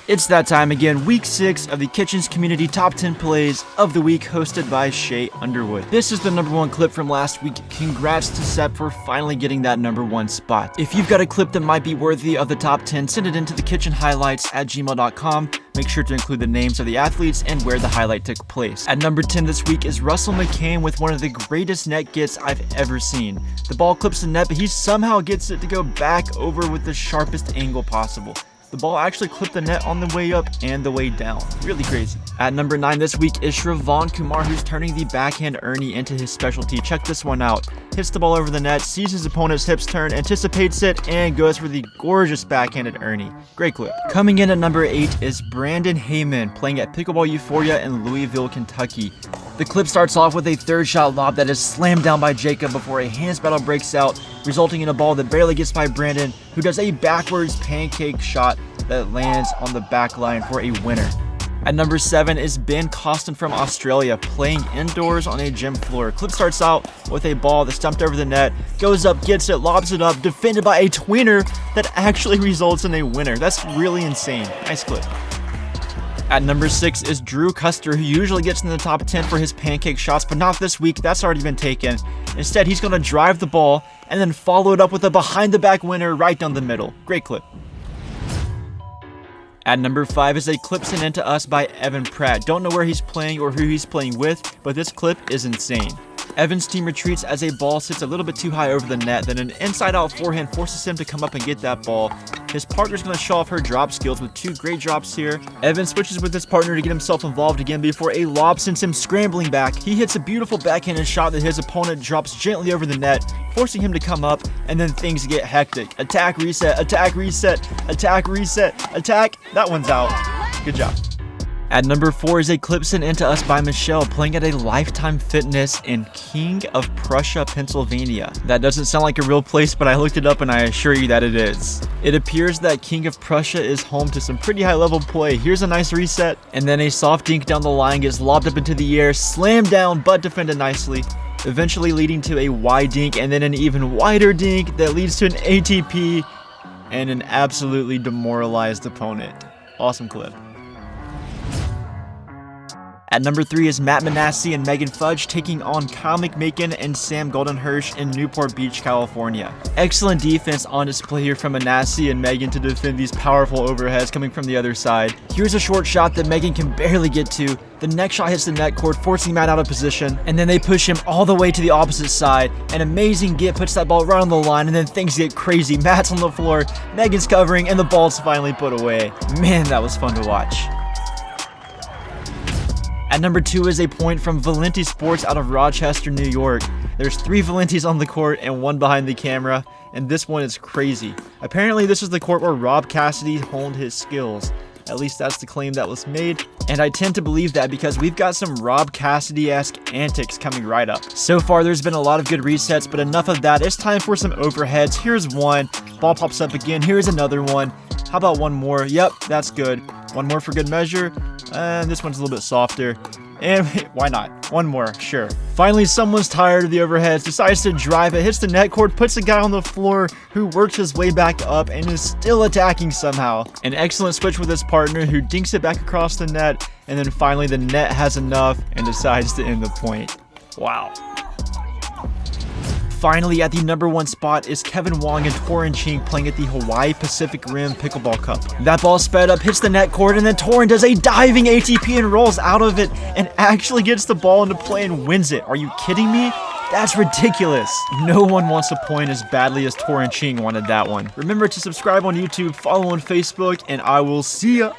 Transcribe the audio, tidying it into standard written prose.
It's that time again, week 6 of the Kitchen's Community Top 10 Plays of the Week, hosted by Shea Underwood. This is the number 1 clip from last week. Congrats to Seth for finally getting that number 1 spot. If you've got a clip that might be worthy of the top 10, send it in to TheKitchenHighlights@gmail.com. Make sure to include the names of the athletes and where the highlight took place. At number 10 this week is Russel Mccain with one of the greatest net gets I've ever seen. The ball clips the net, but he somehow gets it to go back over with the sharpest angle possible. The ball actually clipped the net on the way up and the way down. Really crazy. At number 9 this week is Sethkumar, who's turning the backhand Ernie into his specialty. Check this one out. Hits the ball over the net, sees his opponent's hips turn, anticipates it, and goes for the gorgeous backhanded Ernie. Great clip. Coming in at number 8 is Brandonyman, playing at Pickleball Euphoria in Louisville, Kentucky. The clip starts off with a third shot lob that is slammed down by Jacob before a hands battle breaks out, resulting in a ball that barely gets by Brandon, who does a backwards pancake shot that lands on the back line for a winner. At number 7 is Ben Costan from Australia, playing indoors on a gym floor. Clip starts out with a ball that stumped over the net, goes up, gets it, lobs it up, defended by a tweener that actually results in a winner. That's really insane. Nice clip. At number 6 is Drew Custer, who usually gets in the top 10 for his pancake shots, but not this week. That's already been taken. Instead, he's going to drive the ball and then follow it up with a behind-the-back winner right down the middle. Great clip. At number 5 is a clip sent in to us by Evan Pratt. Don't know where he's playing or who he's playing with, but this clip is insane. Evan's team retreats as a ball sits a little bit too high over the net, then an inside-out forehand forces him to come up and get that ball. His partner's going to show off her drop skills with 2 great drops here. Evan switches with his partner to get himself involved again before a lob sends him scrambling back. He hits a beautiful backhanded shot that his opponent drops gently over the net, forcing him to come up, and then things get hectic. Attack, reset, attack, reset, attack, reset, attack. That one's out. Good job. At number 4 is a clip sent in to us by Michelle, playing at a Lifetime Fitness in King of Prussia, Pennsylvania. That doesn't sound like a real place, but I looked it up and I assure you that it is. It appears that King of Prussia is home to some pretty high level play. Here's a nice reset, and then a soft dink down the line gets lobbed up into the air, slammed down, but defended nicely, eventually leading to a wide dink and then an even wider dink that leads to an ATP and an absolutely demoralized opponent. Awesome clip. At number 3 is Matt Manassi and Megan Fudge taking on Kyle Mccain and Sam Goldenhirsch in Newport Beach, California. Excellent defense on display here from Manassi and Megan to defend these powerful overheads coming from the other side. Here's a short shot that Megan can barely get to. The next shot hits the net cord, forcing Matt out of position, and then they push him all the way to the opposite side. An amazing get puts that ball right on the line, and then things get crazy. Matt's on the floor, Megan's covering, and the ball's finally put away. Man, that was fun to watch. At number 2 is a point from Valenti Sports out of Rochester, New York. There's 3 Valentis on the court and 1 behind the camera, and this one is crazy. Apparently this is the court where Rob Cassidy honed his skills. At least that's the claim that was made, and I tend to believe that because we've got some Rob Cassidy-esque antics coming right up. So far there's been a lot of good resets, but enough of that. It's time for some overheads. Here's one. Ball pops up again. Here's another one. How about one more? Yep, that's good. One more for good measure. And this one's a little bit softer. And why not? One more, sure. Finally, someone's tired of the overheads, decides to drive it, hits the net cord, puts a guy on the floor who works his way back up and is still attacking somehow. An excellent switch with his partner who dinks it back across the net, and then finally the net has enough and decides to end the point. Wow. Finally, at the number 1 spot is Kevin Wong and Torin Ching playing at the Hawaii Pacific Rim Pickleball Cup. That ball sped up, hits the net cord, and then Torin does a diving ATP and rolls out of it and actually gets the ball into play and wins it. Are you kidding me? That's ridiculous. No one wants a point as badly as Torin Ching wanted that one. Remember to subscribe on YouTube, follow on Facebook, and I will see ya.